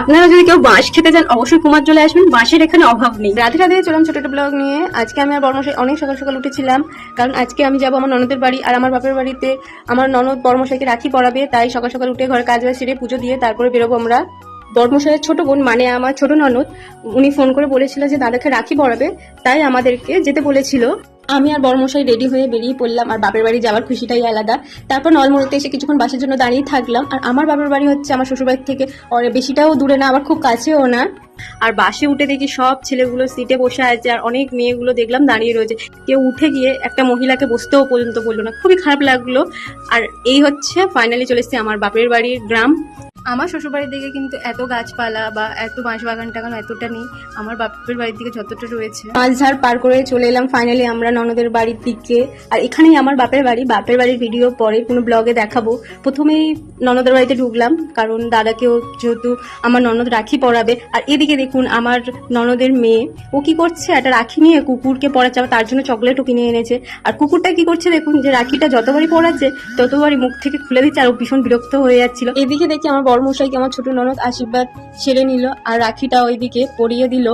আপনারা যদি কেউ বাঁশ খেতে যান অবশ্যই কুমারজলে আসবেন, বাঁশের এখানে অভাব নেই। রাধে রাধে, চললাম ছোট একটা ব্লগ নিয়ে। আজকে আমি আর বর্মশাই অনেক সকাল সকাল উঠেছিলাম, কারণ আজকে আমি যাবো আমার ননদের বাড়ি। আর আমার বাপের বাড়িতে আমার ননদ বর্মশাইকে রাখি পরাবে, তাই সকাল সকাল উঠে ঘরে কাজ বাজ সেরে পুজো দিয়ে তারপরে বেরোবো আমরা। বর্মশাইয়ের ছোট বোন মানে আমার ছোট ননদ, উনি ফোন করে বলেছিল যে দাদাকে রাখি পরাবে, তাই আমাদেরকে যেতে বলেছিল। আমি আর বর্মশাই রেডি হয়ে বেরিয়ে পড়লাম, আর বাপের বাড়ি যাওয়ার খুশিটাই আলাদা। তারপর নলমুড়িতে এসে কিছুক্ষণ বাসের জন্য দাঁড়িয়ে থাকলাম। আর আমার বাপের বাড়ি হচ্ছে আমার শ্বশুরবাড়ির থেকে বেশিটাও দূরে না, আবার খুব কাছেও না। আর বাসে উঠে দেখি সব ছেলেগুলো সিটে বসে আছে, আর অনেক মেয়েগুলো দেখলাম দাঁড়িয়ে রয়েছে। কেউ উঠে গিয়ে একটা মহিলাকে বসতেও পর্যন্ত বললো না, খুবই খারাপ লাগলো। আর এই হচ্ছে ফাইনালি চলে এসেছে আমার বাপের বাড়ির গ্রাম। আমার শ্বশুরবাড়ির দিকে কিন্তু এত গাছপালা বা এত বাঁশ বাগান টাগান এতটা নেই, আমার বাপের বাড়ির দিকে যতটা রয়েছে। মাঝঝাড় পার করে চলে এলাম ফাইনালি আমরা ননদের বাড়ির দিকে। আর এখানেই আমার বাপের বাড়ি। বাপের বাড়ির ভিডিও পরে কোনো ব্লগে দেখাবো। প্রথমেই ননদের বাড়িতে ঢুকলাম, কারণ দাদাকেও যেহেতু আমার ননদ রাখি পরাবে। আর এদিকে দেখুন আমার ননদের মেয়ে, ও কি করছে, একটা রাখি নিয়ে কুকুরকে পরাচ্ছে, তার জন্য চকলেটও কিনে এনেছে। আর কুকুরটা কি করছে দেখুন, যে রাখিটা যতবারই পরাচ্ছে ততবারই মুখ থেকে খুলে দিচ্ছে, আর ও ভীষণ বিরক্ত হয়ে যাচ্ছিল। এদিকে দেখি আমার বড়মশাইকে আমার ছোট ননদ আশীর্বাদ সেরে নিল, আর রাখিটা ওইদিকে পরিয়ে দিল।